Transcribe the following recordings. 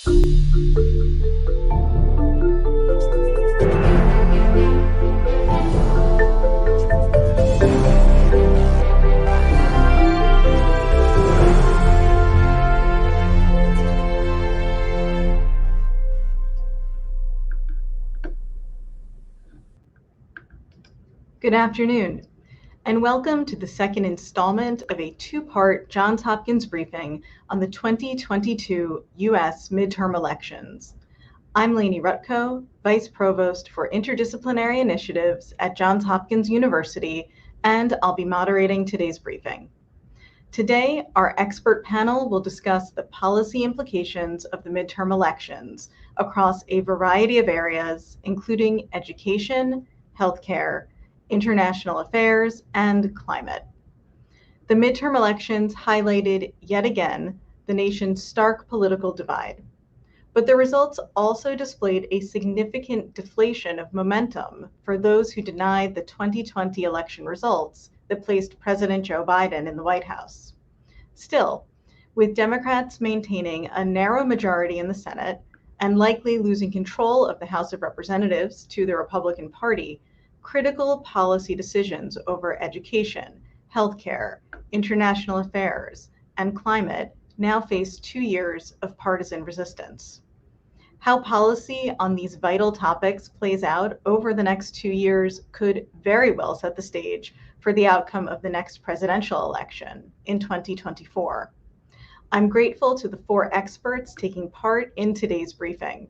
Good afternoon, and welcome to the second installment of a two-part Johns Hopkins briefing on the 2022 U.S. midterm elections. I'm Lainey Rutko, Vice Provost for Interdisciplinary Initiatives at Johns Hopkins University, and I'll be moderating today's briefing. Today, our expert panel will discuss the policy implications of the midterm elections across a variety of areas, including education, healthcare, international affairs, and climate. The midterm elections highlighted yet again the nation's stark political divide, but the results also displayed a significant deflation of momentum for those who denied the 2020 election results that placed President Joe Biden in the White House. Still, with Democrats maintaining a narrow majority in the Senate and likely losing control of the House of Representatives to the Republican Party, critical policy decisions over education, healthcare, international affairs, and climate now face 2 years of partisan resistance. How policy on these vital topics plays out over the next 2 years could very well set the stage for the outcome of the next presidential election in 2024. I'm grateful to the 4 experts taking part in today's briefing.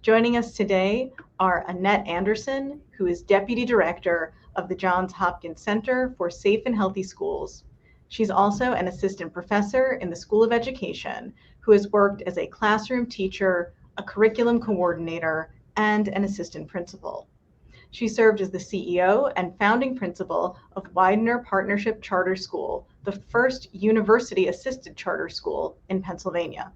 Joining us today are Annette Anderson, who is Deputy Director of the Johns Hopkins Center for Safe and Healthy Schools. She's also an assistant professor in the School of Education who has worked as a classroom teacher, a curriculum coordinator, and an assistant principal. She served as the CEO and founding principal of Widener Partnership Charter School, the first university-assisted charter school in Pennsylvania.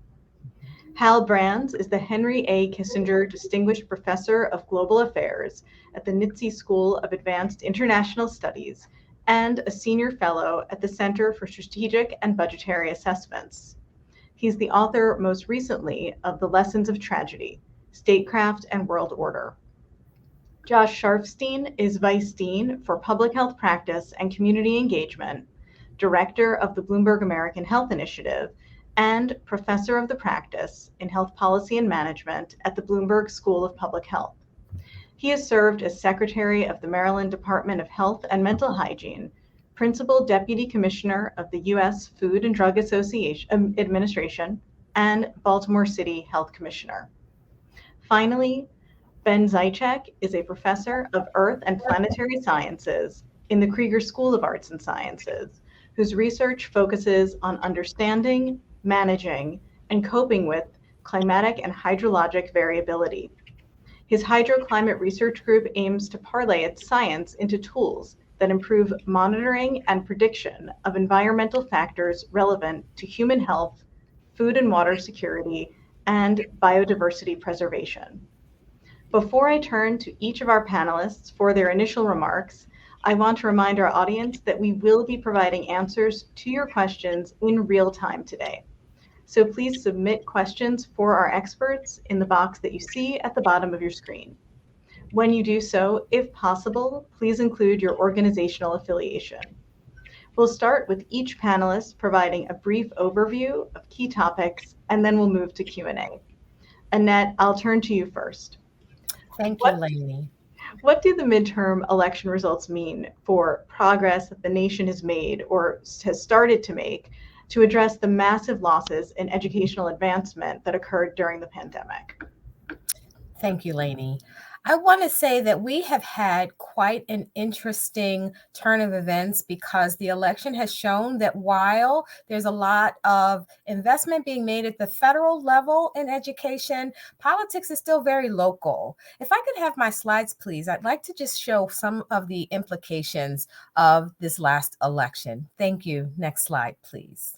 Hal Brands is the Henry A. Kissinger Distinguished Professor of Global Affairs at the Annette C School of Advanced International Studies and a senior fellow at the Center for Strategic and Budgetary Assessments. He's the author most recently of The Lessons of Tragedy, Statecraft and World Order. Josh Sharfstein is Vice Dean for Public Health Practice and Community Engagement, Director of the Bloomberg American Health Initiative, and Professor of the Practice in Health Policy and Management at the Bloomberg School of Public Health. He has served as Secretary of the Maryland Department of Health and Mental Hygiene, Principal Deputy Commissioner of the U.S. Food and Drug Administration, and Baltimore City Health Commissioner. Finally, Ben Zaitchik is a professor of Earth and Planetary Sciences in the Krieger School of Arts and Sciences, whose research focuses on understanding, managing, and coping with climatic and hydrologic variability. His hydroclimate research group aims to parlay its science into tools that improve monitoring and prediction of environmental factors relevant to human health, food and water security, and biodiversity preservation. Before I turn to each of our panelists for their initial remarks, I want to remind our audience that we will be providing answers to your questions in real time today. So please submit questions for our experts in the box that you see at the bottom of your screen. When you do so, if possible, please include your organizational affiliation. We'll start with each panelist providing a brief overview of key topics, and then we'll move to Q&A. Annette, I'll turn to you first. Thank you, Lainey. What do the midterm election results mean for progress that the nation has made or has started to make to address the massive losses in educational advancement that occurred during the pandemic? Thank you, Lainey. I want to say that we have had quite an interesting turn of events because the election has shown that while there's a lot of investment being made at the federal level in education, politics is still very local. If I could have my slides, please, I'd like to just show some of the implications of this last election. Thank you. Next slide, please.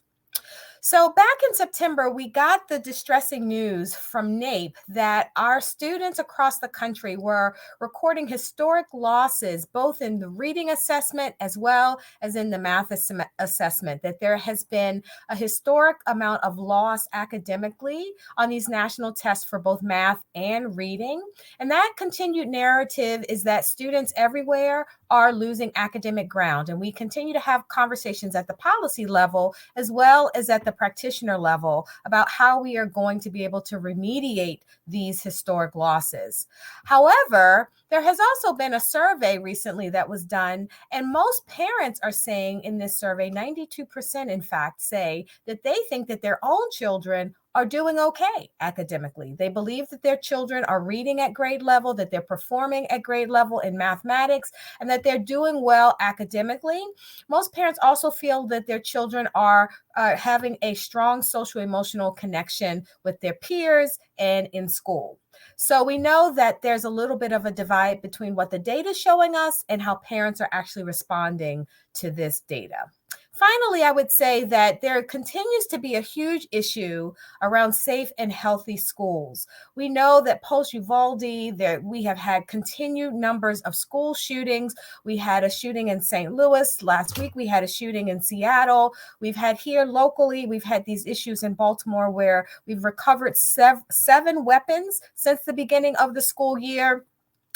So back in September, we got the distressing news from NAEP that our students across the country were recording historic losses, both in the reading assessment as well as in the math assessment, that there has been a historic amount of loss academically on these national tests for both math and reading. And that continued narrative is that students everywhere are losing academic ground. And we continue to have conversations at the policy level as well as at the practitioner level about how we are going to be able to remediate these historic losses. However, there has also been a survey recently that was done, and most parents are saying in this survey, 92% in fact, say that they think that their own children are doing okay academically. They believe that their children are reading at grade level, that they're performing at grade level in mathematics, and that they're doing well academically. Most parents also feel that their children are having a strong social emotional connection with their peers and in school. So we know that there's a little bit of a divide between what the data is showing us and how parents are actually responding to this data. Finally, I would say that there continues to be a huge issue around safe and healthy schools. We know that post-Uvalde, we have had continued numbers of school shootings. We had a shooting in St. Louis last week. We had a shooting in Seattle. We've had here locally, we've had these issues in Baltimore where we've recovered seven weapons since the beginning of the school year.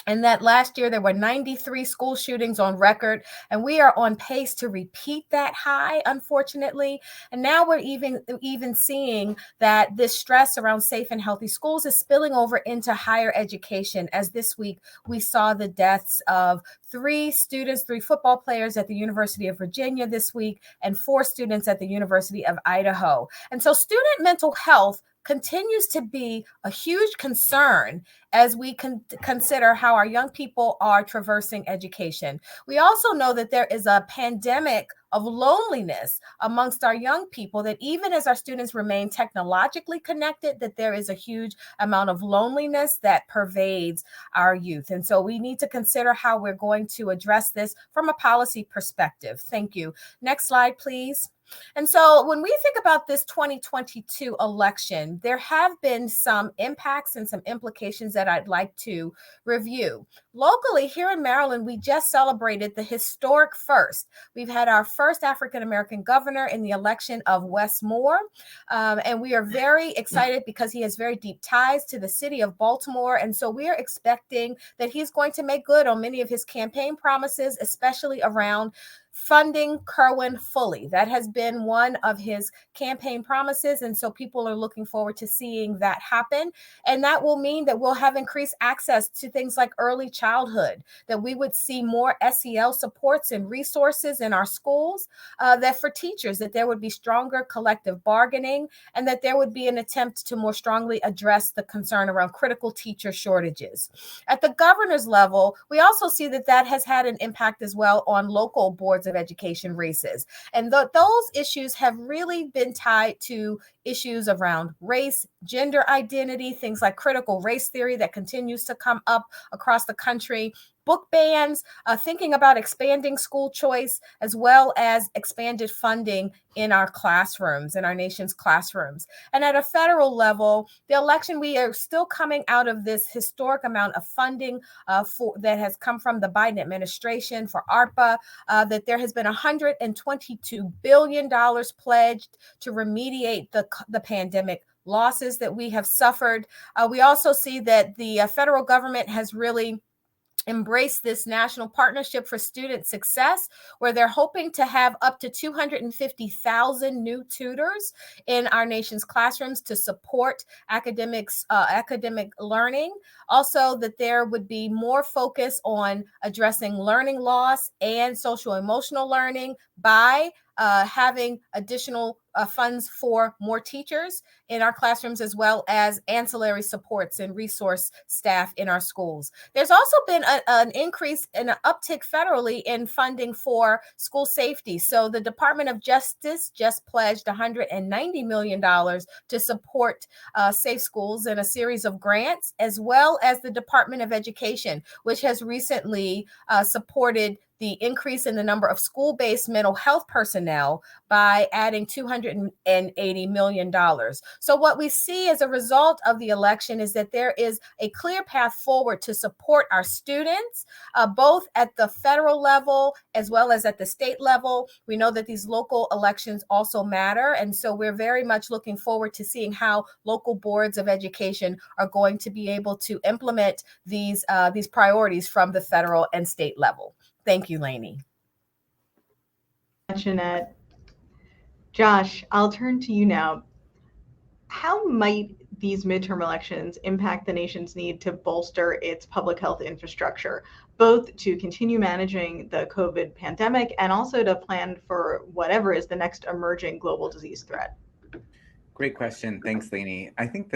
And that last year, there were 93 school shootings on record, and we are on pace to repeat that high, unfortunately. And now we're even seeing that this stress around safe and healthy schools is spilling over into higher education, as this week we saw the deaths of 3 football players at the University of Virginia this week, and 4 students at the University of Idaho. And so student mental health continues to be a huge concern as we consider how our young people are traversing education. We also know that there is a pandemic of loneliness amongst our young people, that even as our students remain technologically connected, that there is a huge amount of loneliness that pervades our youth. And so we need to consider how we're going to address this from a policy perspective. Thank you. Next slide, please. And so when we think about this 2022 election, there have been some impacts and some implications that I'd like to review. Locally, here in Maryland, we just celebrated the historic first. We've had our first African-American governor in the election of Wes Moore. And we are very excited because he has very deep ties to the city of Baltimore. And so we are expecting that he's going to make good on many of his campaign promises, especially around funding Kerwin fully. That has been one of his campaign promises. And so people are looking forward to seeing that happen. And that will mean that we'll have increased access to things like early childhood, that we would see more SEL supports and resources in our schools, that for teachers, that there would be stronger collective bargaining, and that there would be an attempt to more strongly address the concern around critical teacher shortages. At the governor's level, we also see that that has had an impact as well on local boards of education races. And those issues have really been tied to issues around race, gender identity, things like critical race theory that continues to come up across the country, book bans, thinking about expanding school choice, as well as expanded funding in our classrooms, in our nation's classrooms. And at a federal level, the election, we are still coming out of this historic amount of funding that has come from the Biden administration for ARPA, that there has been $122 billion pledged to remediate the pandemic losses that we have suffered. We also see that the federal government has really embrace this national partnership for student success, where they're hoping to have up to 250,000 new tutors in our nation's classrooms to support academic learning. Also, that there would be more focus on addressing learning loss and social emotional learning by having additional funds for more teachers in our classrooms, as well as ancillary supports and resource staff in our schools. There's also been an increase in an uptick federally in funding for school safety. So the Department of Justice just pledged $190 million to support safe schools in a series of grants, as well as the Department of Education, which has recently supported the increase in the number of school-based mental health personnel by adding $200 $380 million. So what we see as a result of the election is that there is a clear path forward to support our students, both at the federal level as well as at the state level. We know that these local elections also matter. And so we're very much looking forward to seeing how local boards of education are going to be able to implement these priorities from the federal and state level. Thank you, Lainey. Annette. Josh, I'll turn to you now. How might these midterm elections impact the nation's need to bolster its public health infrastructure, both to continue managing the COVID pandemic and also to plan for whatever is the next emerging global disease threat? Great question. Thanks, Lainey. I think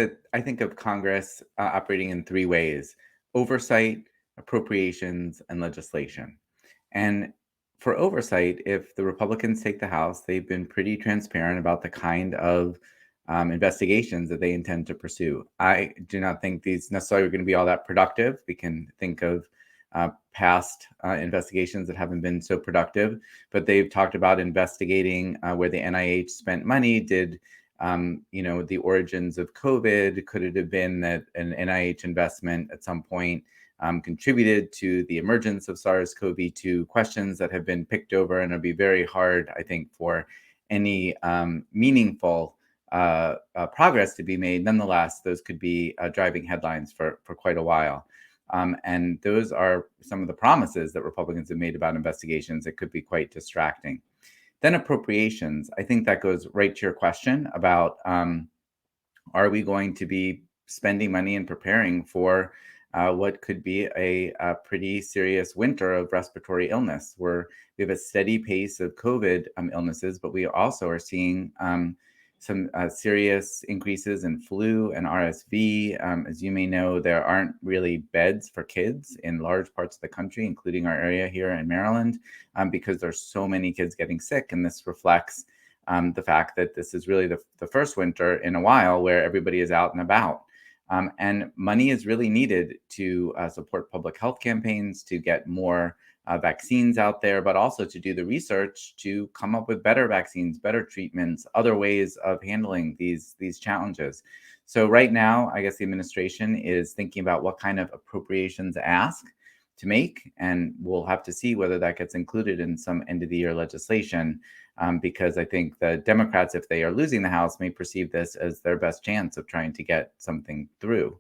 of Congress operating in three ways: oversight, appropriations, and legislation. And for oversight, if the Republicans take the House, they've been pretty transparent about the kind of investigations that they intend to pursue. I do not think these necessarily are going to be all that productive. We can think of past investigations that haven't been so productive, but they've talked about investigating where the NIH spent money. Did the origins of COVID, could it have been that an NIH investment at some point contributed to the emergence of SARS-CoV-2? Questions that have been picked over, and it'll be very hard, I think, for any meaningful progress to be made. Nonetheless, those could be driving headlines for quite a while. And those are some of the promises that Republicans have made about investigations that could be quite distracting. Then appropriations. I think that goes right to your question about are we going to be spending money and preparing for what could be a pretty serious winter of respiratory illness, where we have a steady pace of COVID illnesses, but we also are seeing some serious increases in flu and RSV. As you may know, there aren't really beds for kids in large parts of the country, including our area here in Maryland, because there's so many kids getting sick. And this reflects the fact that this is really the first winter in a while where everybody is out and about. And money is really needed to support public health campaigns, to get more vaccines out there, but also to do the research to come up with better vaccines, better treatments, other ways of handling these challenges. So right now, I guess the administration is thinking about what kind of appropriations ask to make, and we'll have to see whether that gets included in some end of the year legislation, because I think the Democrats, if they are losing the House, may perceive this as their best chance of trying to get something through.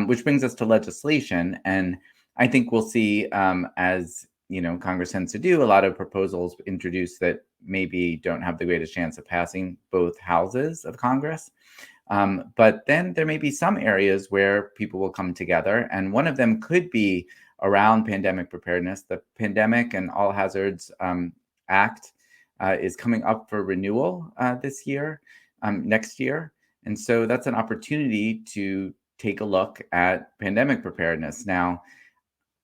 Which brings us to legislation. And I think we'll see, as Congress tends to do, a lot of proposals introduced that maybe don't have the greatest chance of passing both houses of Congress. But then there may be some areas where people will come together, and one of them could be around pandemic preparedness. The Pandemic and All Hazards Act is coming up for renewal next year. And so that's an opportunity to take a look at pandemic preparedness. Now,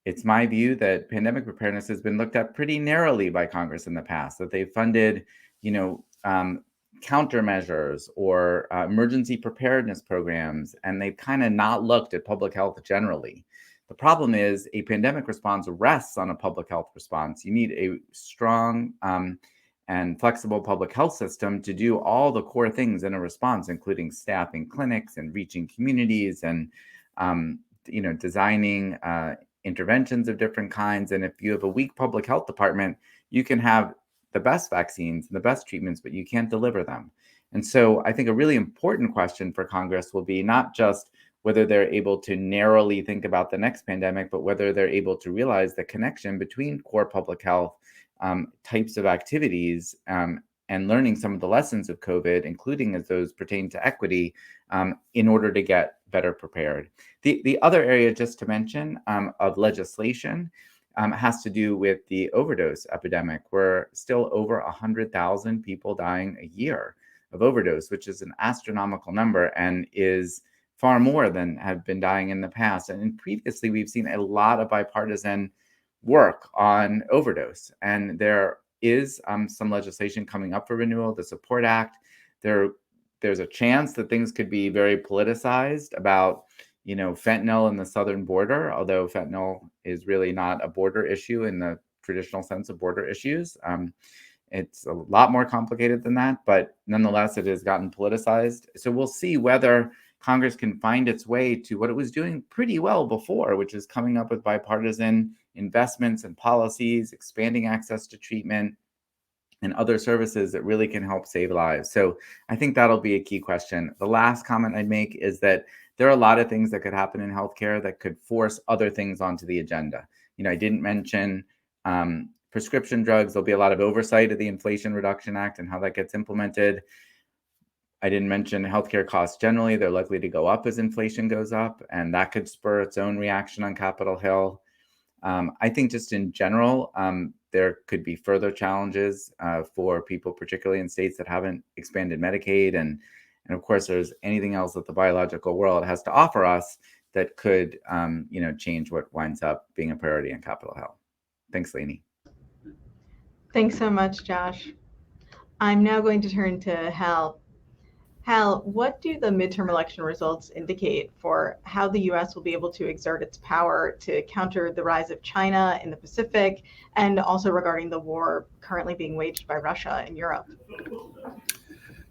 it's my view that pandemic preparedness has been looked at pretty narrowly by Congress in the past, that they've funded, countermeasures or emergency preparedness programs, and they've kind of not looked at public health generally. The problem is a pandemic response rests on a public health response. You need a strong and flexible public health system to do all the core things in a response, including staffing clinics and reaching communities and, designing interventions of different kinds. And if you have a weak public health department, you can have the best vaccines and the best treatments, but you can't deliver them. And so I think a really important question for Congress will be not just whether they're able to narrowly think about the next pandemic, but whether they're able to realize the connection between core public health types of activities and learning some of the lessons of COVID, including as those pertain to equity, in order to get better prepared. The other area, just to mention, of legislation has to do with the overdose epidemic. We're still over 100,000 people dying a year of overdose, which is an astronomical number and is far more than have been dying in the past. And previously, we've seen a lot of bipartisan work on overdose. And there is some legislation coming up for renewal, the Support Act. There's a chance that things could be very politicized about, fentanyl in the southern border, although fentanyl is really not a border issue in the traditional sense of border issues. It's a lot more complicated than that, but nonetheless, it has gotten politicized. So we'll see whether Congress can find its way to what it was doing pretty well before, which is coming up with bipartisan investments and policies, expanding access to treatment and other services that really can help save lives. So I think that'll be a key question. The last comment I'd make is that there are a lot of things that could happen in healthcare that could force other things onto the agenda. I didn't mention prescription drugs. There'll be a lot of oversight of the Inflation Reduction Act and how that gets implemented. I didn't mention healthcare costs generally. They're likely to go up as inflation goes up, and that could spur its own reaction on Capitol Hill. I think just in general, there could be further challenges for people, particularly in states that haven't expanded Medicaid. And of course, there's anything else that the biological world has to offer us that could, change what winds up being a priority in Capitol Hill. Thanks, Lainey. Thanks so much, Josh. I'm now going to turn to Hal. Hal, what do the midterm election results indicate for how the U.S. will be able to exert its power to counter the rise of China in the Pacific, and also regarding the war currently being waged by Russia in Europe?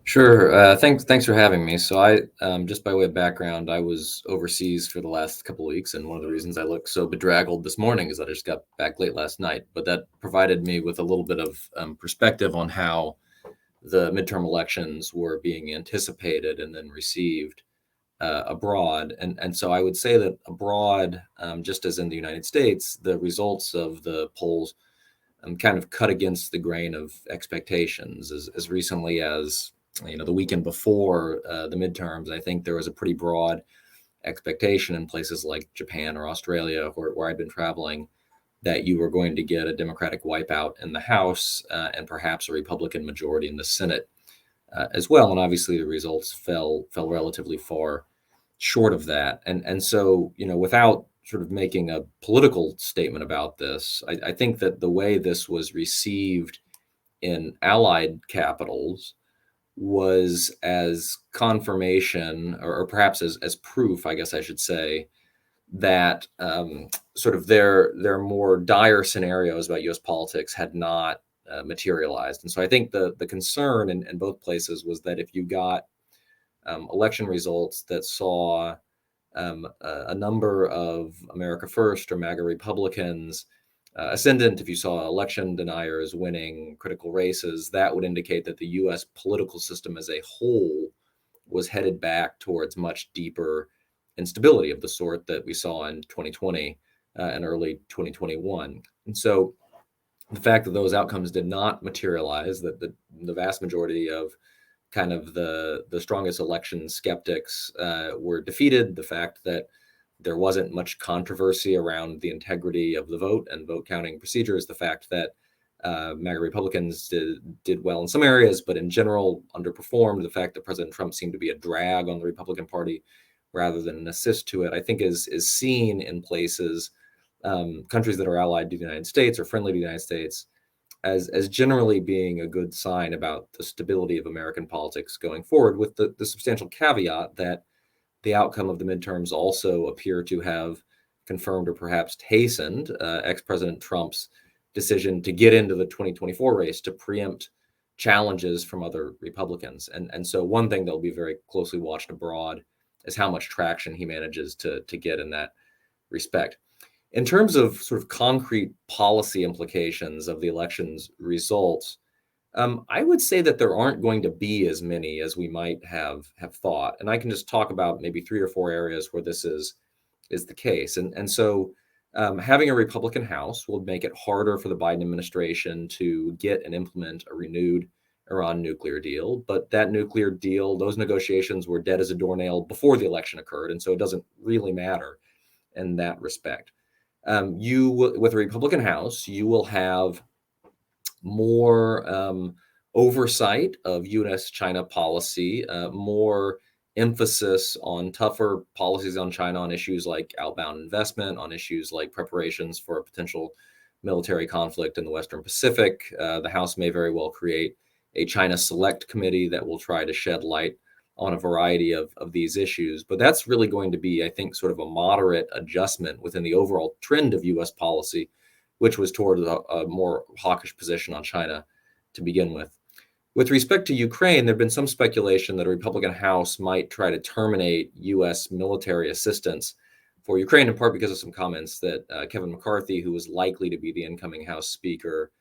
Sure. Thanks for having me. So I, just by way of background, I was overseas for the last couple of weeks, and one of the reasons I look so bedraggled this morning is that I just got back late last night. But that provided me with a little bit of perspective on how the midterm elections were being anticipated and then received abroad. And so I would say that abroad, just as in the United States, the results of the polls kind of cut against the grain of expectations. As recently as the weekend before the midterms, I think there was a pretty broad expectation in places like Japan or Australia, where I'd been traveling, that you were going to get a Democratic wipeout in the House and perhaps a Republican majority in the Senate as well. And obviously the results fell relatively far short of that. And so, without sort of making a political statement about this, I think that the way this was received in allied capitals was as confirmation, or perhaps as proof, I guess I should say, that sort of their more dire scenarios about U.S. politics had not materialized. And so I think the concern in both places was that if you got election results that saw a number of America First or MAGA Republicans ascendant, if you saw election deniers winning critical races, that would indicate that the U.S. political system as a whole was headed back towards much deeper instability of the sort that we saw in 2020 and early 2021. And so the fact that those outcomes did not materialize, that the vast majority of kind of the strongest election skeptics were defeated, the fact that there wasn't much controversy around the integrity of the vote and vote counting procedures, the fact that MAGA Republicans did well in some areas, but in general underperformed, the fact that President Trump seemed to be a drag on the Republican Party rather than an assist to it, I think is seen in places, countries that are allied to the United States or friendly to the United States, as generally being a good sign about the stability of American politics going forward, with the substantial caveat that the outcome of the midterms also appear to have confirmed or perhaps hastened ex-President Trump's decision to get into the 2024 race to preempt challenges from other Republicans. And so one thing that will be very closely watched abroad is how much traction he manages to get in that respect. In terms of sort of concrete policy implications of the election's results, I would say that there aren't going to be as many as we might have thought. And I can just talk about maybe 3 or 4 areas where this is the case. And so having a Republican House will make it harder for the Biden administration to get and implement a renewed Iran nuclear deal. But that nuclear deal, those negotiations were dead as a doornail before the election occurred. And so it doesn't really matter in that respect. With a Republican House, you will have more oversight of U.S.-China policy, more emphasis on tougher policies on China on issues like outbound investment, on issues like preparations for a potential military conflict in the Western Pacific. The House may very well create a China Select Committee that will try to shed light on a variety of these issues. But that's really going to be, I think, sort of a moderate adjustment within the overall trend of U.S. policy, which was toward a more hawkish position on China to begin with. With respect to Ukraine, there have been some speculation that a Republican House might try to terminate U.S. military assistance for Ukraine, in part because of some comments that Kevin McCarthy, who was likely to be the incoming House Speaker,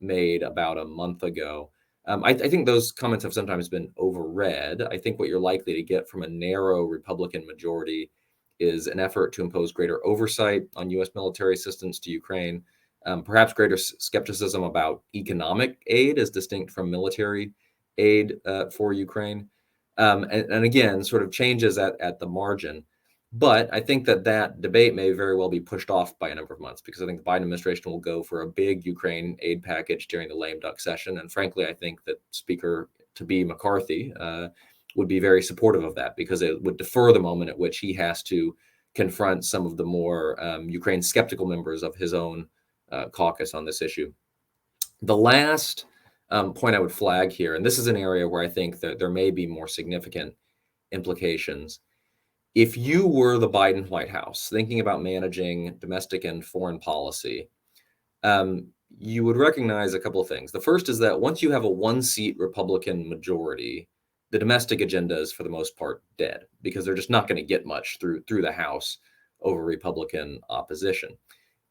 made about a month ago. I think those comments have sometimes been overread. I think what you're likely to get from a narrow Republican majority is an effort to impose greater oversight on U.S. military assistance to Ukraine, perhaps greater skepticism about economic aid as distinct from military aid for Ukraine, and again, sort of changes at the margin. But I think that debate may very well be pushed off by a number of months, because I think the Biden administration will go for a big Ukraine aid package during the lame duck session. And frankly, I think that Speaker-to-be McCarthy would be very supportive of that, because it would defer the moment at which he has to confront some of the more Ukraine skeptical members of his own caucus on this issue. The last point I would flag here, and this is an area where I think that there may be more significant implications. If you were the Biden White House thinking about managing domestic and foreign policy, you would recognize a couple of things. The first is that once you have a one-seat Republican majority, the domestic agenda is for the most part dead, because they're just not going to get much through the House over Republican opposition.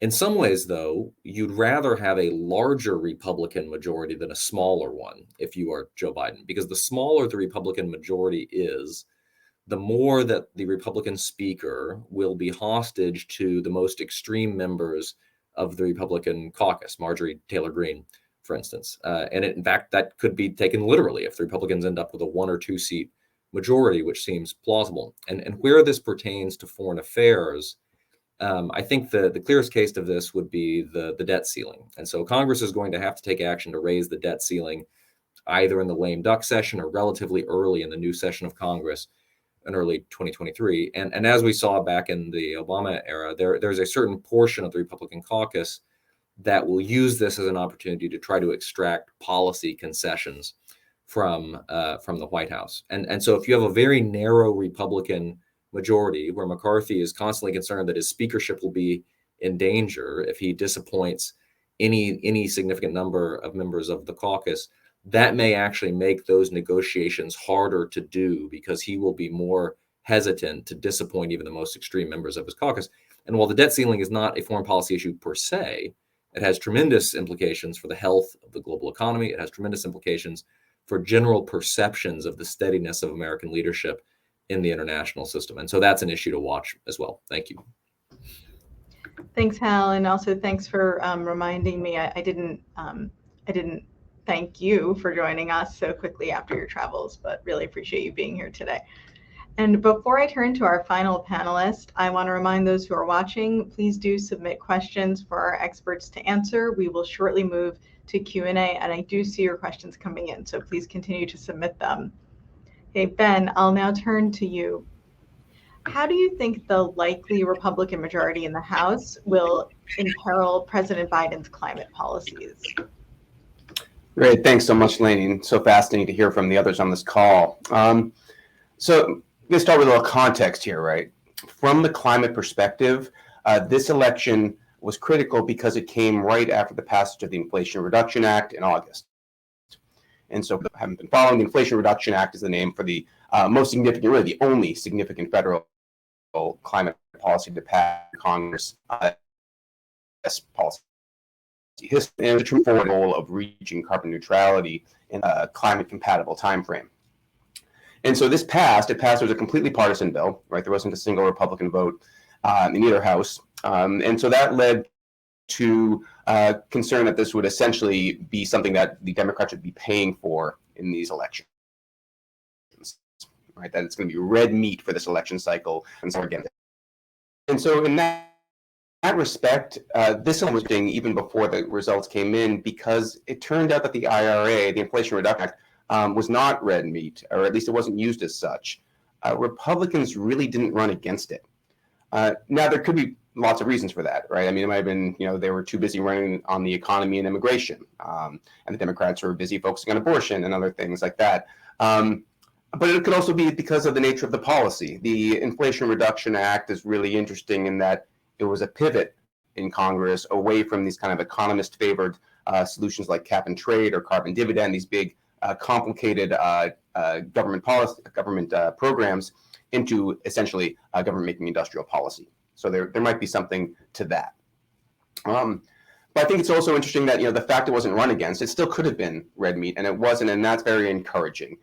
In some ways, though, you'd rather have a larger Republican majority than a smaller one if you are Joe Biden, because the smaller the Republican majority is, the more that the Republican speaker will be hostage to the most extreme members of the Republican caucus, Marjorie Taylor Greene, for instance. In fact, that could be taken literally if the Republicans end up with a 1 or 2 seat majority, which seems plausible. And where this pertains to foreign affairs, I think the clearest case of this would be the debt ceiling. And so Congress is going to have to take action to raise the debt ceiling, either in the lame duck session or relatively early in the new session of Congress in early 2023. And as we saw back in the Obama era, there's a certain portion of the Republican caucus that will use this as an opportunity to try to extract policy concessions from the White House. And so if you have a very narrow Republican majority where McCarthy is constantly concerned that his speakership will be in danger if he disappoints any significant number of members of the caucus, that may actually make those negotiations harder to do, because he will be more hesitant to disappoint even the most extreme members of his caucus. And while the debt ceiling is not a foreign policy issue per se, it has tremendous implications for the health of the global economy. It has tremendous implications for general perceptions of the steadiness of American leadership in the international system. And so that's an issue to watch as well. Thank you. Thanks, Hal, and also thanks for reminding me. I didn't thank you for joining us so quickly after your travels, but really appreciate you being here today. And before I turn to our final panelist, I want to remind those who are watching, please do submit questions for our experts to answer. We will shortly move to Q&A, and I do see your questions coming in, so please continue to submit them. Okay, Ben, I'll now turn to you. How do you think the likely Republican majority in the House will imperil President Biden's climate policies? Great, thanks so much, Lainey. So fascinating to hear from the others on this call. So let's start with a little context here, right? From the climate perspective, this election was critical because it came right after the passage of the Inflation Reduction Act in August. And so, haven't been following, the Inflation Reduction Act is the name for the most significant, really the only significant federal climate policy to pass Congress. Policy history, and the true goal of reaching carbon neutrality in a climate-compatible timeframe. And so this passed. It passed. It was a completely partisan bill, right? There wasn't a single Republican vote in either house, and so that led to concern that this would essentially be something that the Democrats would be paying for in these elections, right? That it's going to be red meat for this election cycle, and so again. And so in that respect, this was thing even before the results came in, because it turned out that the IRA, the Inflation Reduction Act, was not red meat, or at least it wasn't used as such. Republicans really didn't run against it. Now, there could be lots of reasons for that, right? I mean, it might have been, they were too busy running on the economy and immigration, and the Democrats were busy focusing on abortion and other things like that. But it could also be because of the nature of the policy. The Inflation Reduction Act is really interesting in that it was a pivot in Congress away from these kind of economist-favored solutions like cap and trade or carbon dividend, these big complicated government policy, government programs, into essentially government making industrial policy. So there might be something to that. But I think it's also interesting that, the fact it wasn't run against, it still could have been red meat, and it wasn't, and that's very encouraging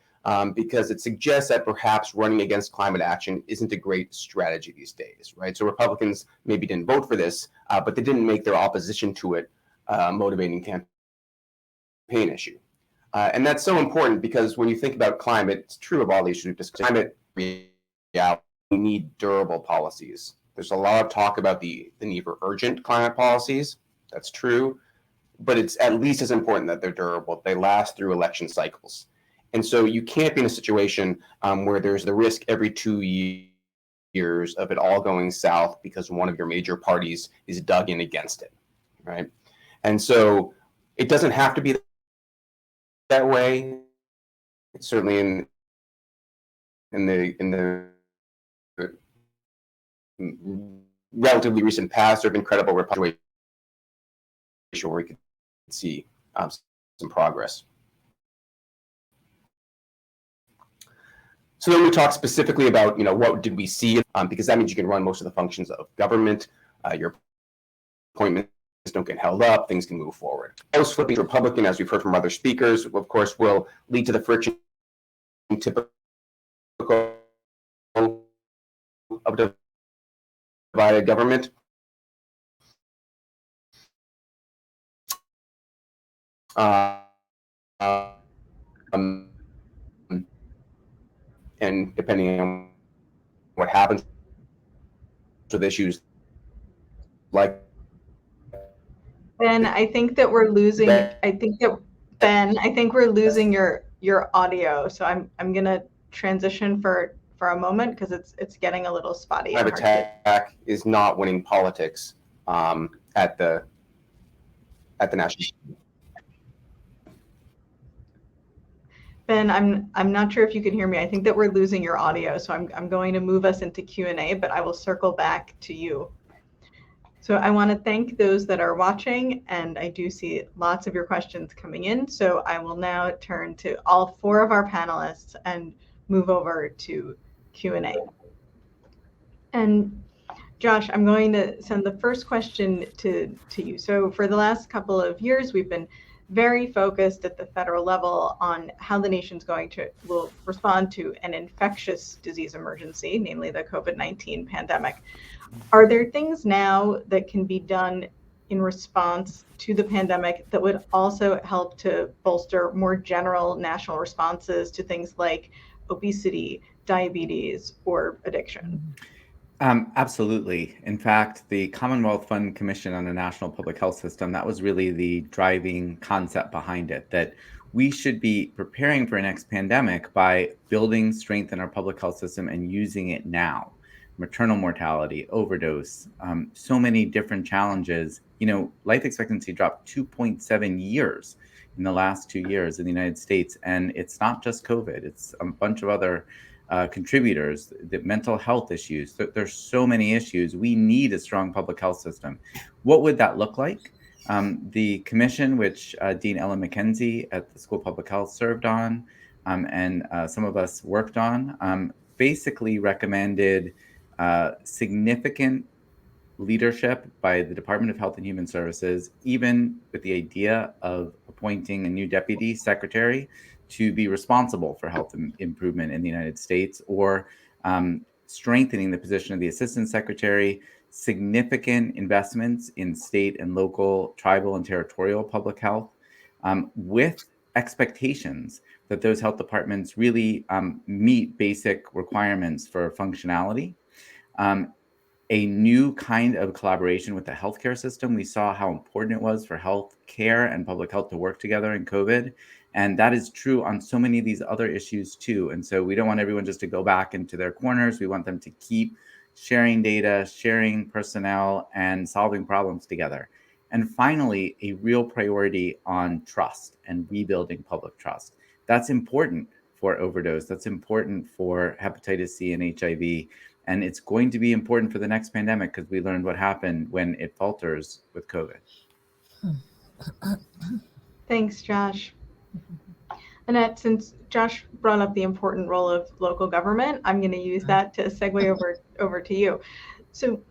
because it suggests that perhaps running against climate action isn't a great strategy these days, right? So Republicans maybe didn't vote for this, but they didn't make their opposition to it motivating campaign issue. And that's so important because when you think about climate, it's true of all the issues we've discussed. Climate, we need durable policies. There's a lot of talk about the need for urgent climate policies. That's true, but it's at least as important that they're durable. They last through election cycles. And so you can't be in a situation where there's the risk every 2 years of it all going south because one of your major parties is dug in against it, right? And so it doesn't have to be that way. Certainly in the relatively recent past, there have been credible Republican where we could see some progress. So then we talk specifically about, what did we see? Because that means you can run most of the functions of government. Your appointments don't get held up. Things can move forward. House flipping to Republican, as we've heard from other speakers, of course, will lead to the friction typical of divided government. And depending on what happens with issues like Ben, I think that we're losing. I think we're losing your audio. So I'm gonna transition for a moment because it's getting a little spotty. Climate attack is not winning politics at the national. Ben, I'm not sure if you can hear me. I think that we're losing your audio, so I'm going to move us into Q&A, but I will circle back to you. So I want to thank those that are watching, and I do see lots of your questions coming in. So I will now turn to all 4 of our panelists and move over to Q&A. And Josh, I'm going to send the first question to you. So for the last couple of years, we've been very focused at the federal level on how the nation's will respond to an infectious disease emergency, namely the COVID-19 pandemic. Are there things now that can be done in response to the pandemic that would also help to bolster more general national responses to things like obesity, diabetes, or addiction? Absolutely. In fact, the Commonwealth Fund Commission on a National Public Health System, that was really the driving concept behind it, that we should be preparing for a next pandemic by building strength in our public health system and using it now. Maternal mortality, overdose, so many different challenges. Life expectancy dropped 2.7 years in the last 2 years in the United States. And it's not just COVID, it's a bunch of other contributors, the mental health issues. There's so many issues. We need a strong public health system. What would that look like? The commission, which Dean Ellen McKenzie at the School of Public Health served on, and some of us worked on, basically recommended significant leadership by the Department of Health and Human Services, even with the idea of appointing a new deputy secretary to be responsible for health improvement in the United States, or strengthening the position of the assistant secretary, significant investments in state and local, tribal and territorial public health, with expectations that those health departments really meet basic requirements for functionality. A new kind of collaboration with the healthcare system. We saw how important it was for health care and public health to work together in COVID. And that is true on so many of these other issues too. And so we don't want everyone just to go back into their corners. We want them to keep sharing data, sharing personnel, and solving problems together. And finally, a real priority on trust and rebuilding public trust. That's important for overdose. That's important for hepatitis C and HIV. And it's going to be important for the next pandemic because we learned what happened when it falters with COVID. Thanks, Josh. Annette, since Josh brought up the important role of local government, I'm going to use that to segue over to you. So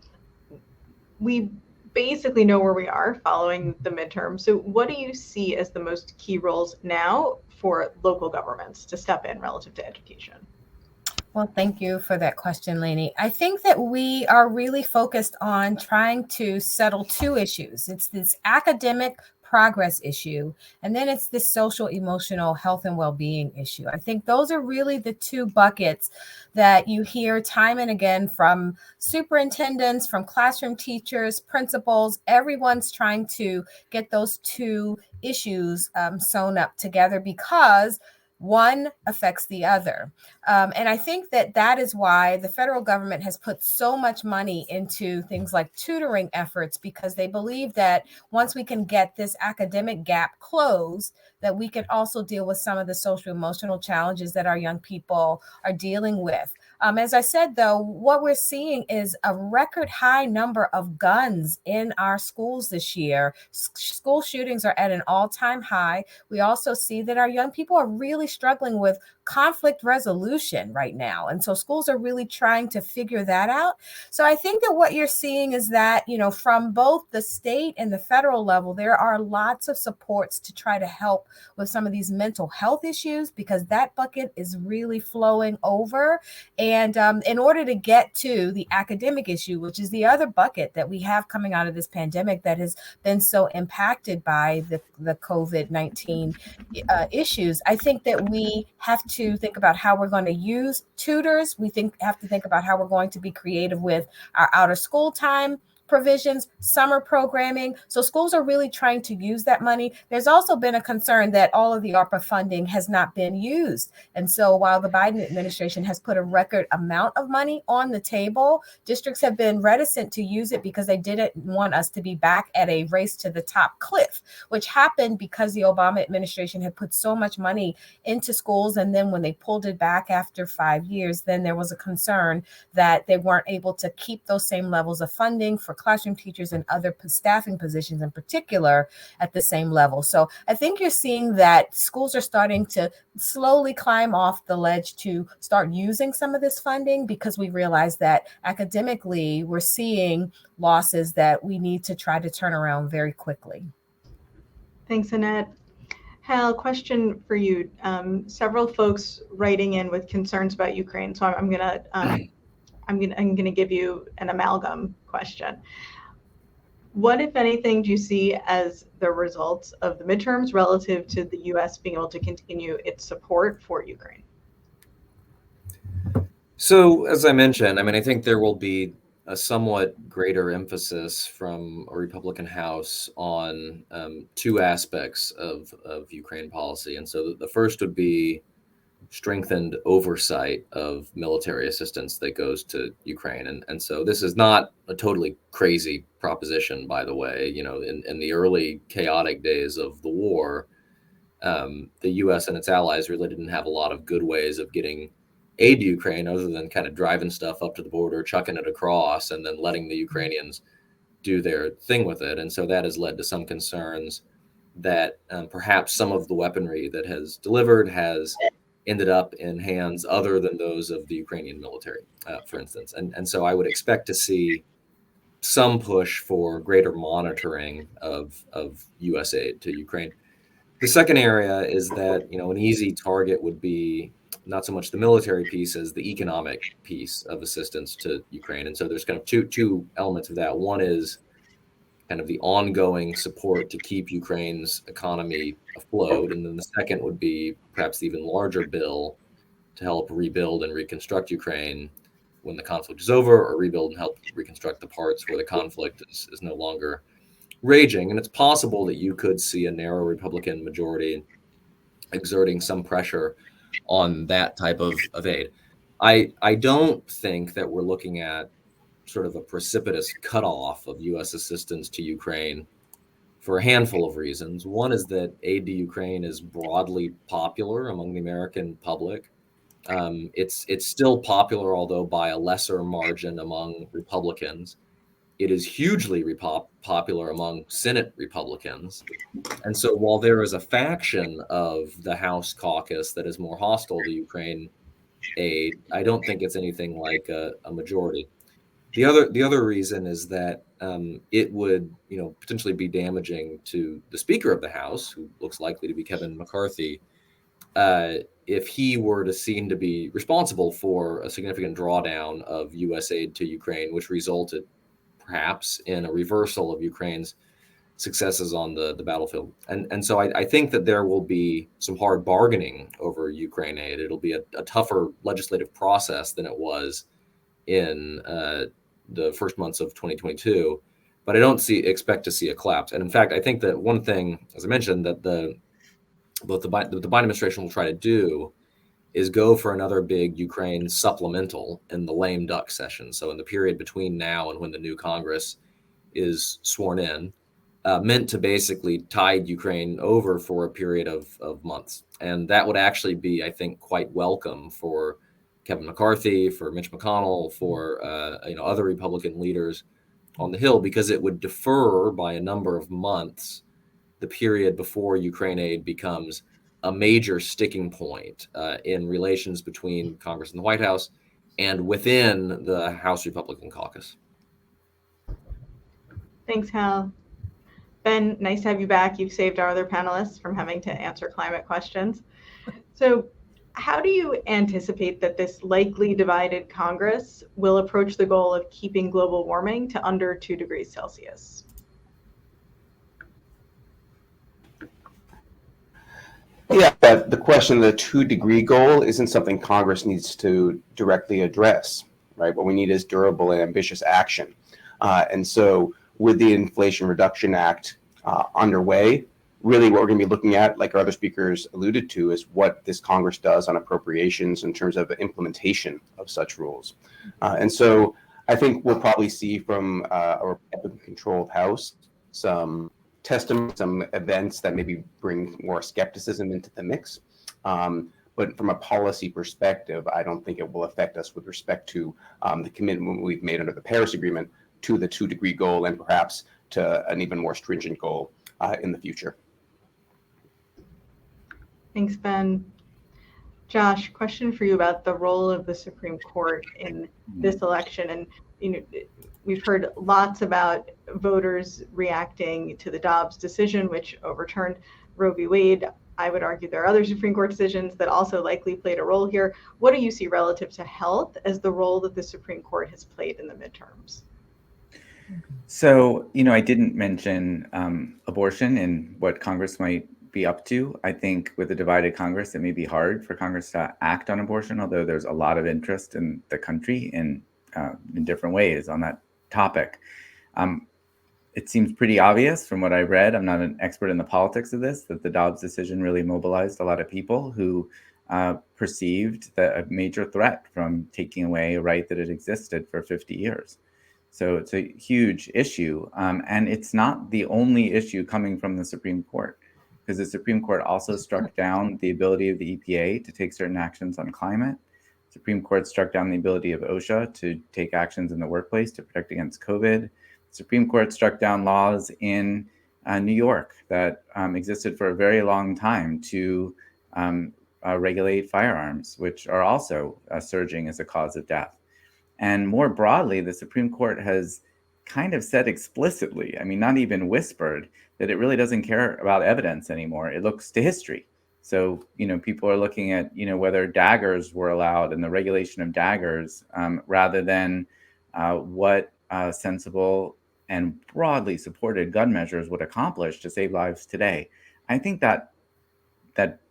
we basically know where we are following the midterm. So what do you see as the most key roles now for local governments to step in relative to education? Well, thank you for that question, Lainey. I think that we are really focused on trying to settle two issues. It's this academic progress issue, and then it's this social, emotional health and well-being issue. I think those are really the two buckets that you hear time and again from superintendents, from classroom teachers, principals. Everyone's trying to get those two issues sewn up together because one affects the other. And I think that that is why the federal government has put so much money into things like tutoring efforts, because they believe that once we can get this academic gap closed, that we can also deal with some of the social emotional challenges that our young people are dealing with. As I said, though, what we're seeing is a record high number of guns in our schools this year. School shootings are at an all-time high. We also see that our young people are really struggling with conflict resolution right now. And so schools are really trying to figure that out. So I think that what you're seeing is that, from both the state and the federal level, there are lots of supports to try to help with some of these mental health issues, because that bucket is really flowing over. And in order to get to the academic issue, which is the other bucket that we have coming out of this pandemic that has been so impacted by the COVID-19 issues, I think that we have to think about how we're going to use tutors. We have to think about how we're going to be creative with our out of school time provisions, summer programming. So schools are really trying to use that money. There's also been a concern that all of the ARPA funding has not been used. And so while the Biden administration has put a record amount of money on the table, districts have been reticent to use it because they didn't want us to be back at a race to the top cliff, which happened because the Obama administration had put so much money into schools. And then when they pulled it back after 5 years, then there was a concern that they weren't able to keep those same levels of funding for classroom teachers and other staffing positions in particular at the same level. So I think you're seeing that schools are starting to slowly climb off the ledge to start using some of this funding, because we realize that academically we're seeing losses that we need to try to turn around very quickly. Thanks, Annette. Hal, question for you. Several folks writing in with concerns about Ukraine, so I'm gonna give you an amalgam question. What, if anything, do you see as the results of the midterms relative to the U.S. being able to continue its support for Ukraine? So, as I mentioned, I think there will be a somewhat greater emphasis from a Republican House on two aspects of Ukraine policy. And so the first would be strengthened oversight of military assistance that goes to Ukraine. And so this is not a totally crazy proposition, by the way. In the early chaotic days of the war, the US and its allies really didn't have a lot of good ways of getting aid to Ukraine other than kind of driving stuff up to the border, chucking it across, and then letting the Ukrainians do their thing with it. And so that has led to some concerns that perhaps some of the weaponry that has delivered has ended up in hands other than those of the Ukrainian military, for instance. And so I would expect to see some push for greater monitoring of US aid to Ukraine. The second area is that, an easy target would be not so much the military piece as the economic piece of assistance to Ukraine. And so there's kind of two elements of that. One is kind of the ongoing support to keep Ukraine's economy afloat. And then the second would be perhaps the even larger bill to help rebuild and reconstruct Ukraine when the conflict is over, or rebuild and help reconstruct the parts where the conflict is no longer raging. And it's possible that you could see a narrow Republican majority exerting some pressure on that type of aid. I don't think that we're looking at sort of a precipitous cutoff of U.S. assistance to Ukraine for a handful of reasons. One is that aid to Ukraine is broadly popular among the American public. It's still popular, although by a lesser margin among Republicans. It is hugely popular among Senate Republicans. And so while there is a faction of the House caucus that is more hostile to Ukraine aid, I don't think it's anything like a majority. The other reason is that it would, potentially be damaging to the Speaker of the House, who looks likely to be Kevin McCarthy, if he were to seem to be responsible for a significant drawdown of U.S. aid to Ukraine, which resulted perhaps in a reversal of Ukraine's successes on the battlefield. And so I think that there will be some hard bargaining over Ukraine aid. It'll be a tougher legislative process than it was in the first months of 2022, but I don't expect to see a collapse. And in fact, I think that one thing, as I mentioned, that the Biden administration will try to do is go for another big Ukraine supplemental in the lame duck session. So in the period between now and when the new Congress is sworn in, meant to basically tide Ukraine over for a period of months. And that would actually be, I think, quite welcome for Kevin McCarthy, for Mitch McConnell, for other Republican leaders on the Hill, because it would defer by a number of months the period before Ukraine aid becomes a major sticking point in relations between Congress and the White House and within the House Republican caucus. Thanks, Hal. Ben, nice to have you back. You've saved our other panelists from having to answer climate questions. So how do you anticipate that this likely divided Congress will approach the goal of keeping global warming to under 2 degrees Celsius? Yeah, but the question of the 2-degree goal isn't something Congress needs to directly address, right? What we need is durable and ambitious action. And so with the Inflation Reduction Act underway, really what we're going to be looking at, like our other speakers alluded to, is what this Congress does on appropriations in terms of implementation of such rules. And so I think we'll probably see from a Republican-controlled House some testimony, some events that maybe bring more skepticism into the mix. But from a policy perspective, I don't think it will affect us with respect to the commitment we've made under the Paris Agreement to the 2-degree goal and perhaps to an even more stringent goal in the future. Thanks, Ben. Josh, question for you about the role of the Supreme Court in this election. And we've heard lots about voters reacting to the Dobbs decision, which overturned Roe v. Wade. I would argue there are other Supreme Court decisions that also likely played a role here. What do you see relative to health as the role that the Supreme Court has played in the midterms? So, I didn't mention abortion and what Congress might be up to. I think with a divided Congress, it may be hard for Congress to act on abortion, although there's a lot of interest in the country in different ways on that topic. It seems pretty obvious from what I read, I'm not an expert in the politics of this, that the Dobbs decision really mobilized a lot of people who perceived a major threat from taking away a right that had existed for 50 years. So it's a huge issue. And it's not the only issue coming from the Supreme Court, because the Supreme Court also struck down the ability of the EPA to take certain actions on climate. The Supreme Court struck down the ability of OSHA to take actions in the workplace to protect against COVID. The Supreme Court struck down laws in New York that existed for a very long time to regulate firearms, which are also surging as a cause of death. And more broadly, the Supreme Court has kind of said explicitly, not even whispered, that it really doesn't care about evidence anymore. It looks to history. So, people are looking at, whether daggers were allowed and the regulation of daggers rather than what sensible and broadly supported gun measures would accomplish to save lives today. I think that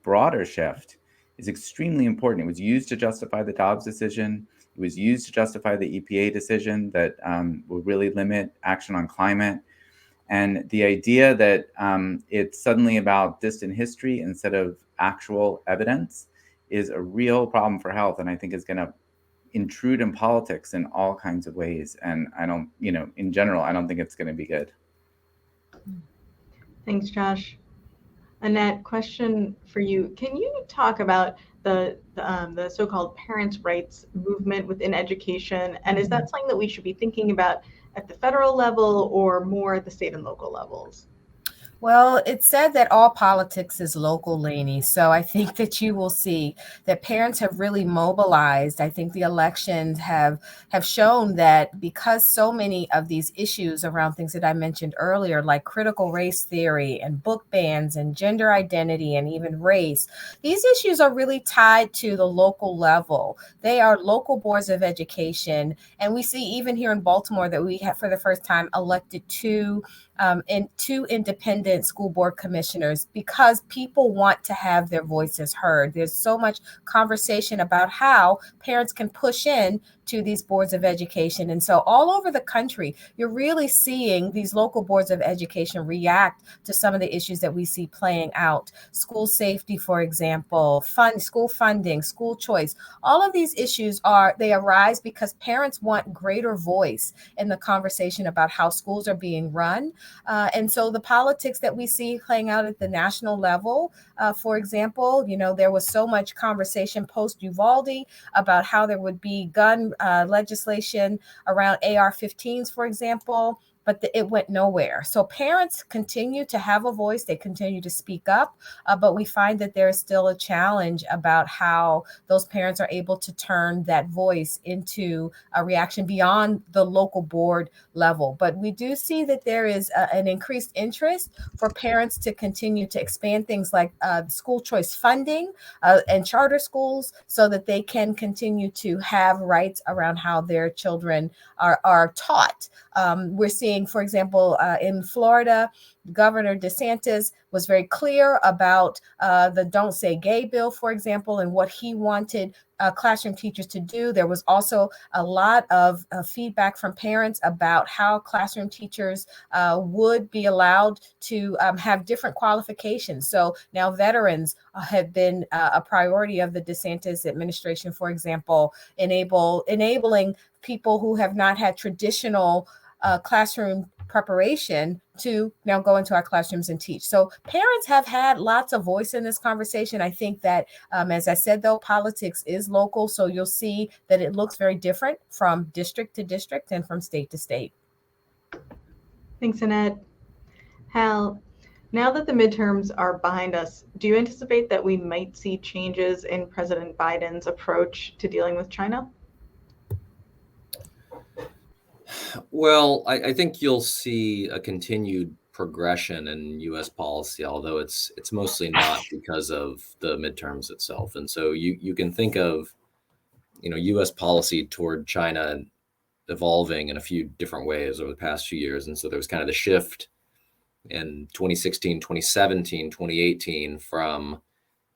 broader shift is extremely important. It was used to justify the Dobbs decision. It was used to justify the EPA decision that will really limit action on climate. And the idea that it's suddenly about distant history instead of actual evidence is a real problem for health, and I think is going to intrude in politics in all kinds of ways. And I don't, in general, I don't think it's going to be good. Thanks, Josh. Annette, question for you. Can you talk about the so-called parents' rights movement within education? And is that something that we should be thinking about at the federal level or more at the state and local levels? Well, it's said that all politics is local, Lainey. So I think that you will see that parents have really mobilized. I think the elections have shown that because so many of these issues around things that I mentioned earlier, like critical race theory and book bans and gender identity and even race, these issues are really tied to the local level. They are local boards of education. And we see even here in Baltimore that we have for the first time elected two independent school board commissioners because people want to have their voices heard. There's so much conversation about how parents can push in to these boards of education. And so all over the country, you're really seeing these local boards of education react to some of the issues that we see playing out. School safety, for example, school funding, school choice. All of these issues they arise because parents want greater voice in the conversation about how schools are being run. And so the politics that we see playing out at the national level, for example, there was so much conversation post-Uvalde about how there would be gun legislation around AR-15s, for example, but it went nowhere. So parents continue to have a voice. They continue to speak up, but we find that there is still a challenge about how those parents are able to turn that voice into a reaction beyond the local board level. But we do see that there is an increased interest for parents to continue to expand things like school choice funding and charter schools so that they can continue to have rights around how their children are taught. We're seeing, for example, in Florida, Governor DeSantis was very clear about the Don't Say Gay bill, for example, and what he wanted classroom teachers to do. There was also a lot of feedback from parents about how classroom teachers would be allowed to have different qualifications. So now veterans have been a priority of the DeSantis administration, for example, enabling people who have not had traditional classroom preparation to now go into our classrooms and teach. So parents have had lots of voice in this conversation. I think that, as I said, though, politics is local. So you'll see that it looks very different from district to district and from state to state. Thanks, Annette. Hal, now that the midterms are behind us, do you anticipate that we might see changes in President Biden's approach to dealing with China? Well, I think you'll see a continued progression in U.S. policy, although it's mostly not because of the midterms itself. And so you can think of, U.S. policy toward China evolving in a few different ways over the past few years. And so there was kind of the shift in 2016, 2017, 2018 from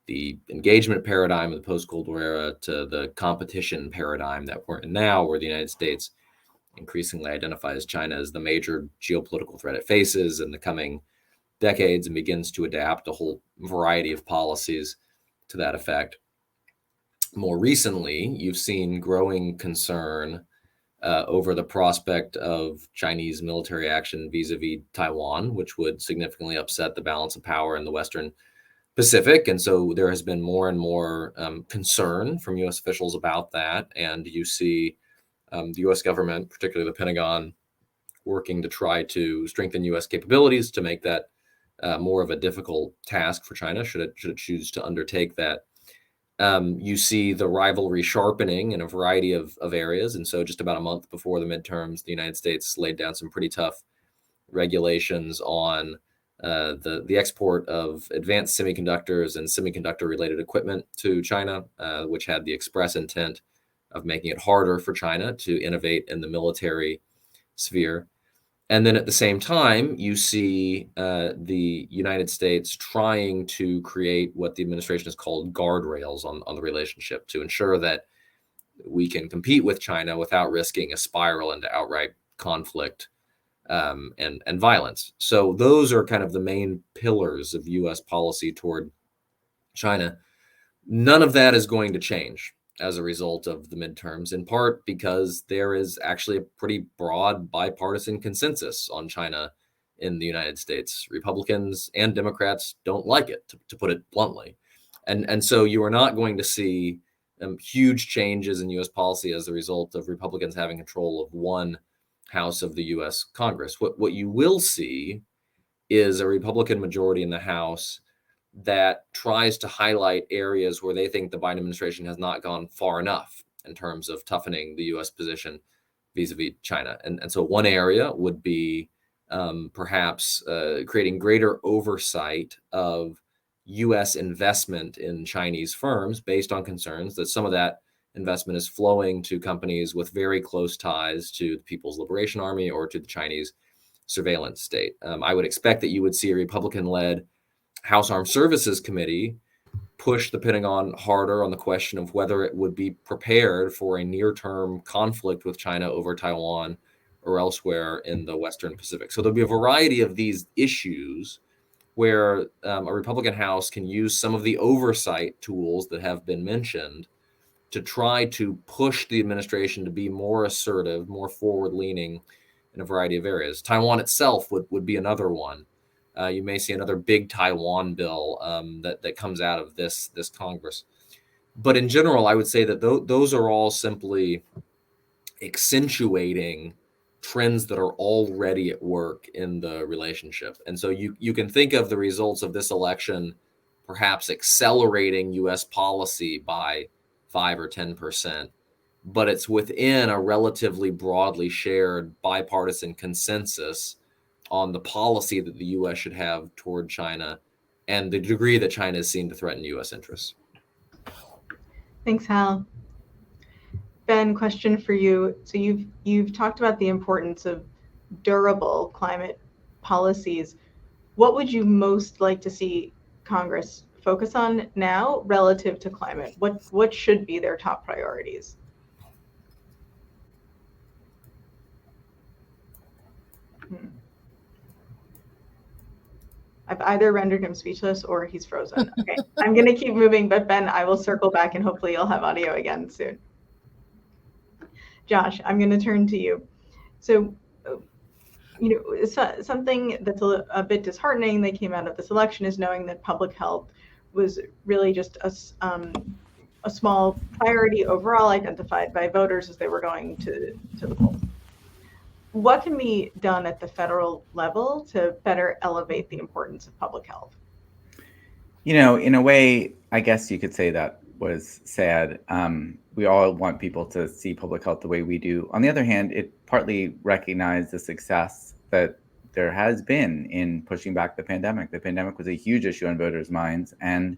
the engagement paradigm of the post-Cold War era to the competition paradigm that we're in now, where the United States increasingly identifies China as the major geopolitical threat it faces in the coming decades and begins to adapt a whole variety of policies to that effect. More recently, you've seen growing concern over the prospect of Chinese military action vis-a-vis Taiwan, which would significantly upset the balance of power in the Western Pacific. And so there has been more and more concern from U.S. officials about that. And you see the U.S. government, particularly the Pentagon, working to try to strengthen U.S. capabilities to make that more of a difficult task for China, should it choose to undertake that. You see the rivalry sharpening in a variety of areas. And so just about a month before the midterms, the United States laid down some pretty tough regulations on the export of advanced semiconductors and semiconductor-related equipment to China, which had the express intent of making it harder for China to innovate in the military sphere. And then at the same time, you see the United States trying to create what the administration has called guardrails on the relationship to ensure that we can compete with China without risking a spiral into outright conflict and violence. So those are kind of the main pillars of U.S. policy toward China. None of that is going to change as a result of the midterms, in part because there is actually a pretty broad bipartisan consensus on China in the United States. Republicans and Democrats don't like it, to put it bluntly. And so you are not going to see huge changes in U.S. policy as a result of Republicans having control of one house of the U.S. Congress. What you will see is a Republican majority in the House that tries to highlight areas where they think the Biden administration has not gone far enough in terms of toughening the U.S. position vis-a-vis China. And so one area would be perhaps creating greater oversight of U.S. investment in Chinese firms based on concerns that some of that investment is flowing to companies with very close ties to the People's Liberation Army or to the Chinese surveillance state. I would expect that you would see a Republican-led House Armed Services Committee push the Pentagon harder on the question of whether it would be prepared for a near-term conflict with China over Taiwan or elsewhere in the Western Pacific. So there'll be a variety of these issues where a Republican House can use some of the oversight tools that have been mentioned to try to push the administration to be more assertive, more forward-leaning in a variety of areas. Taiwan itself would be another one. You may see another big Taiwan bill that comes out of this Congress. But in general, I would say that those are all simply accentuating trends that are already at work in the relationship. And so you can think of the results of this election perhaps accelerating U.S. policy by 5 or 10%, but it's within a relatively broadly shared bipartisan consensus on the policy that the U.S. should have toward China and the degree that China is seen to threaten U.S. interests. Thanks, Hal. Ben, question for you. So you've talked about the importance of durable climate policies. What would you most like to see Congress focus on now relative to climate? What should be their top priorities? I've either rendered him speechless or he's frozen. Okay, I'm going to keep moving, but Ben, I will circle back and hopefully you'll have audio again soon. Josh, I'm going to turn to you. So, something that's a bit disheartening that came out of this election is knowing that public health was really just a small priority overall identified by voters as they were going to the polls. What can be done at the federal level to better elevate the importance of public health? In a way, I guess you could say that was sad. We all want people to see public health the way we do. On the other hand, it partly recognized the success that there has been in pushing back the pandemic. The pandemic was a huge issue on voters' minds. And,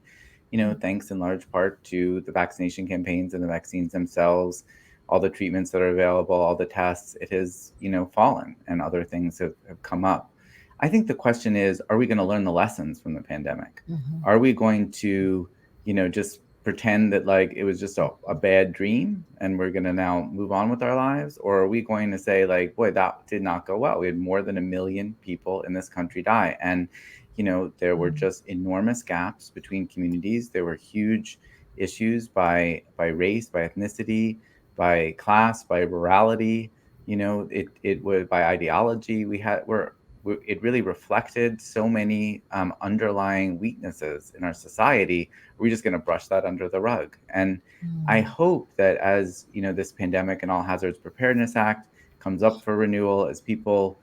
thanks in large part to the vaccination campaigns and the vaccines themselves, all the treatments that are available, all the tests, it has, fallen and other things have come up. I think the question is, are we going to learn the lessons from the pandemic? Mm-hmm. Are we going to, just pretend that like it was just a bad dream and we're going to now move on with our lives? Or are we going to say like, boy, that did not go well. We had more than 1 million people in this country die. And, there were just enormous gaps between communities. There were huge issues by race, by ethnicity, by class, by rurality, it was by ideology. It really reflected so many underlying weaknesses in our society. We're just going to brush that under the rug. And I hope that as, this Pandemic and All Hazards Preparedness Act comes up for renewal, as people,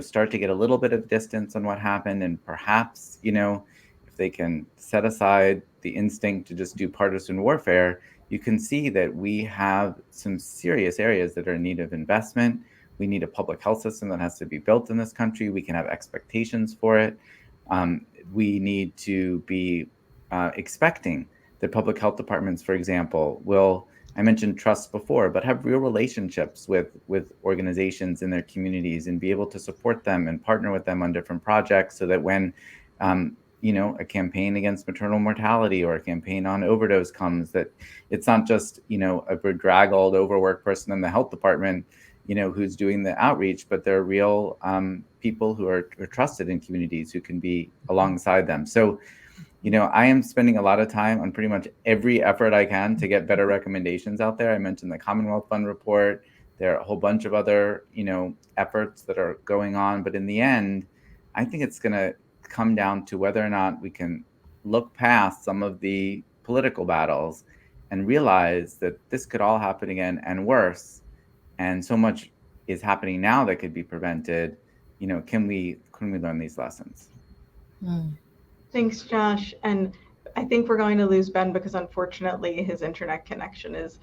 start to get a little bit of distance on what happened, and perhaps, if they can set aside the instinct to just do partisan warfare, you can see that we have some serious areas that are in need of investment. We need a public health system that has to be built in this country. We can have expectations for it. We need to be expecting that public health departments, for example, will, I mentioned trust before, but have real relationships with organizations in their communities and be able to support them and partner with them on different projects so that when a campaign against maternal mortality or a campaign on overdose comes, that it's not just, a bedraggled, overworked person in the health department, who's doing the outreach, but they're real people who are trusted in communities who can be alongside them. So, I am spending a lot of time on pretty much every effort I can to get better recommendations out there. I mentioned the Commonwealth Fund report. There are a whole bunch of other, efforts that are going on. But in the end, I think it's going to come down to whether or not we can look past some of the political battles and realize that this could all happen again and worse. And so much is happening now that could be prevented. Can we learn these lessons? Thanks, Josh. And I think we're going to lose Ben because unfortunately his internet connection is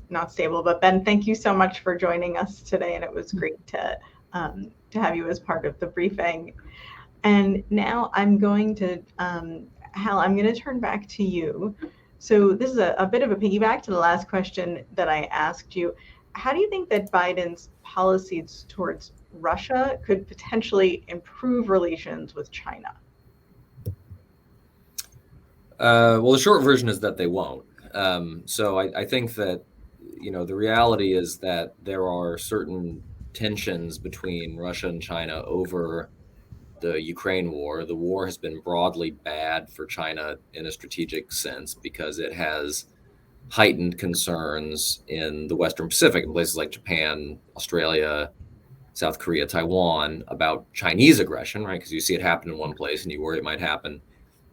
not stable. But Ben, thank you so much for joining us today, and it was great to have you as part of the briefing. And now I'm going to, Hal, I'm going to turn back to you. So this is a bit of a piggyback to the last question that I asked you. How do you think that Biden's policies towards Russia could potentially improve relations with China? Well, the short version is that they won't. So I think that, the reality is that there are certain tensions between Russia and China over the Ukraine war. The war has been broadly bad for China in a strategic sense because it has heightened concerns in the Western Pacific, in places like Japan, Australia, South Korea, Taiwan, about Chinese aggression, right? Because you see it happen in one place and you worry it might happen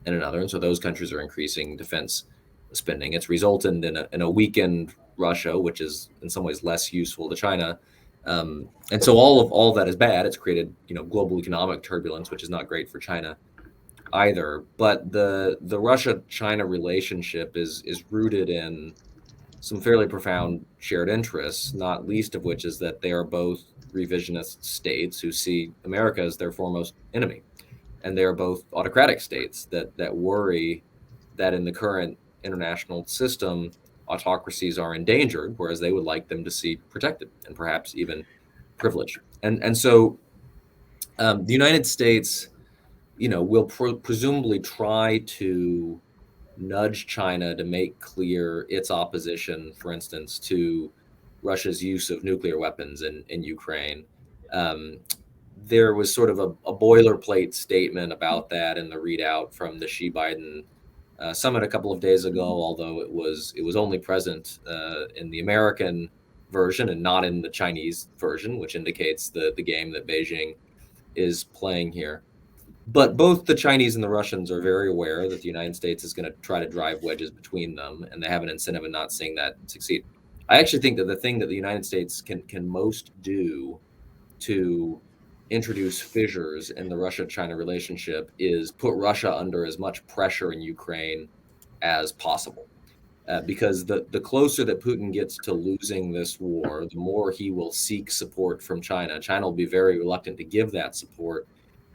in another. And so those countries are increasing defense spending. It's resulted in a weakened Russia, which is in some ways less useful to China. And so all that is bad. It's created, global economic turbulence, which is not great for China either. But the Russia-China relationship is rooted in some fairly profound shared interests, not least of which is that they are both revisionist states who see America as their foremost enemy. And they are both autocratic states that worry that in the current international system, autocracies are endangered, whereas they would like them to see protected and perhaps even privileged. And so the United States, will presumably try to nudge China to make clear its opposition, for instance, to Russia's use of nuclear weapons in Ukraine. There was sort of a boilerplate statement about that in the readout from the Xi-Biden summit a couple of days ago, although it was only present in the American version and not in the Chinese version, which indicates the game that Beijing is playing here. But both the Chinese and the Russians are very aware that the United States is going to try to drive wedges between them, and they have an incentive in not seeing that succeed. I actually think that the thing that the United States can most do to introduce fissures in the Russia-China relationship is put Russia under as much pressure in Ukraine as possible. Because the closer that Putin gets to losing this war, the more he will seek support from China. China will be very reluctant to give that support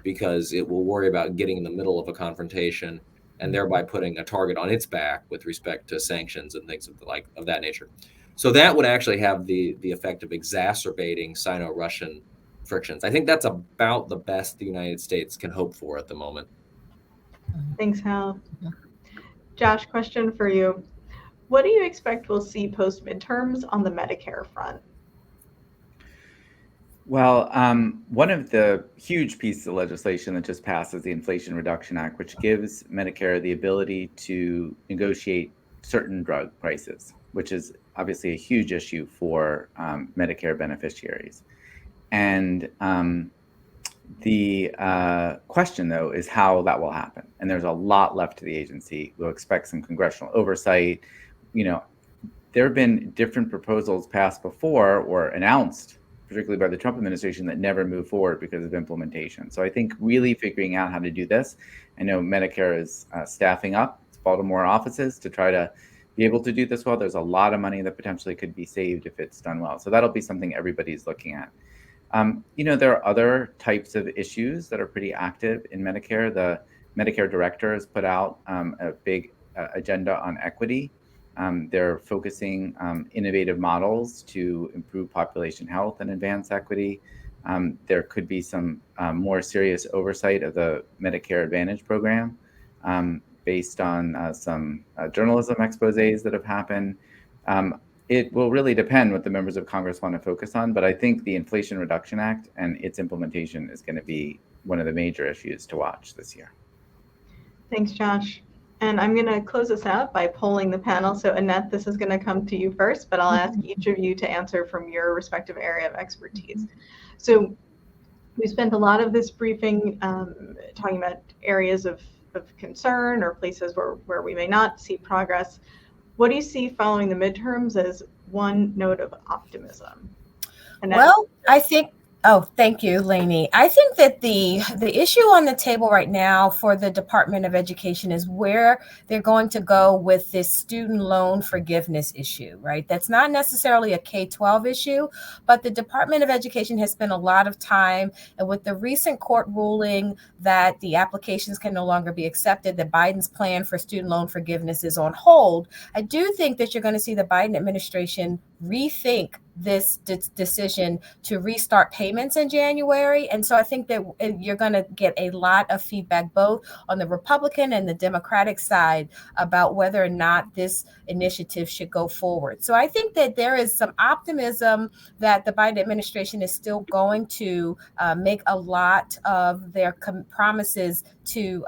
because it will worry about getting in the middle of a confrontation and thereby putting a target on its back with respect to sanctions and things of that nature. So that would actually have the effect of exacerbating Sino-Russian frictions. I think that's about the best the United States can hope for at the moment. Thanks, Hal. Josh, question for you. What do you expect we'll see post-midterms on the Medicare front? Well, one of the huge pieces of legislation that just passed is the Inflation Reduction Act, which gives Medicare the ability to negotiate certain drug prices, which is obviously a huge issue for Medicare beneficiaries. And the question, though, is how that will happen. And there's a lot left to the agency. We'll expect some congressional oversight. There have been different proposals passed before or announced, particularly by the Trump administration, that never moved forward because of implementation. So I think really figuring out how to do this. I know Medicare is staffing up its Baltimore offices to try to be able to do this well. There's a lot of money that potentially could be saved if it's done well. So that'll be something everybody's looking at. There are other types of issues that are pretty active in Medicare. The Medicare director has put out a big agenda on equity. They're focusing innovative models to improve population health and advance equity. There could be some more serious oversight of the Medicare Advantage program based on some journalism exposés that have happened. It will really depend what the members of Congress want to focus on, but I think the Inflation Reduction Act and its implementation is going to be one of the major issues to watch this year. Thanks, Josh. And I'm going to close this out by polling the panel. So Annette, this is going to come to you first, but I'll ask each of you to answer from your respective area of expertise. So We spent a lot of this briefing talking about areas of concern or places where we may not see progress. What do you see following the midterms as one note of optimism? Annette? Well, I think, oh, thank you, Lainey. I think that the issue on the table right now for the Department of Education is where they're going to go with this student loan forgiveness issue, right? That's not necessarily a K-12 issue, but the Department of Education has spent a lot of time, and with the recent court ruling that the applications can no longer be accepted, that Biden's plan for student loan forgiveness is on hold, I do think that you're going to see the Biden administration rethink this decision to restart payments in January. And so I think that you're going to get a lot of feedback both on the Republican and the Democratic side about whether or not this initiative should go forward. So I think that there is some optimism that the Biden administration is still going to make a lot of their promises to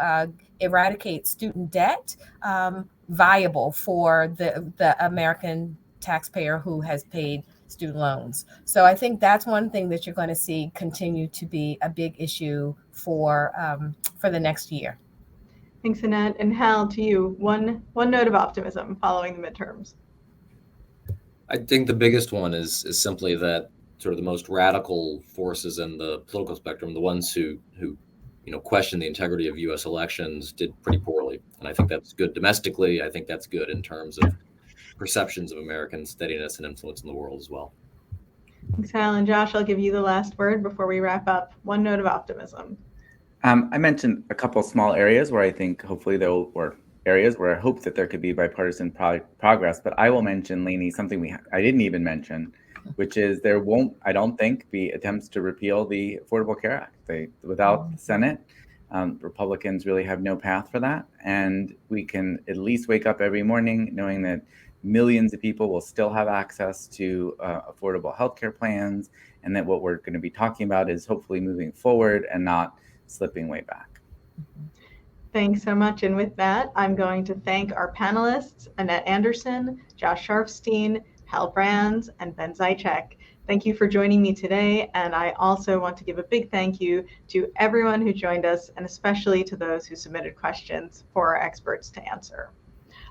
eradicate student debt viable for the American taxpayer who has paid student loans. So I think that's one thing that you're going to see continue to be a big issue for the next year. Thanks, Annette. And Hal, to you, one note of optimism following the midterms. I think the biggest one is simply that sort of the most radical forces in the political spectrum, the ones who question the integrity of U.S. elections, did pretty poorly. And I think that's good domestically. I think that's good in terms of perceptions of American steadiness and influence in the world as well. Thanks, Hal. And Josh, I'll give you the last word before we wrap up. One note of optimism. I mentioned a couple small areas where I think hopefully or areas where I hope that there could be bipartisan progress, but I will mention, Lainey, something I didn't even mention, which is there won't, I don't think, be attempts to repeal the Affordable Care Act. Without the Senate, Republicans really have no path for that. And we can at least wake up every morning knowing that millions of people will still have access to affordable healthcare plans, and that what we're going to be talking about is hopefully moving forward and not slipping way back. Thanks so much. And with that, I'm going to thank our panelists, Annette Anderson, Josh Sharfstein, Hal Brands, and Ben Zaitchik. Thank you for joining me today. And I also want to give a big thank you to everyone who joined us, and especially to those who submitted questions for our experts to answer.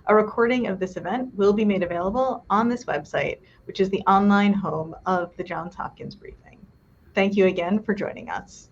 A recording of this event will be made available on this website, which is the online home of the Johns Hopkins briefing. Thank you again for joining us.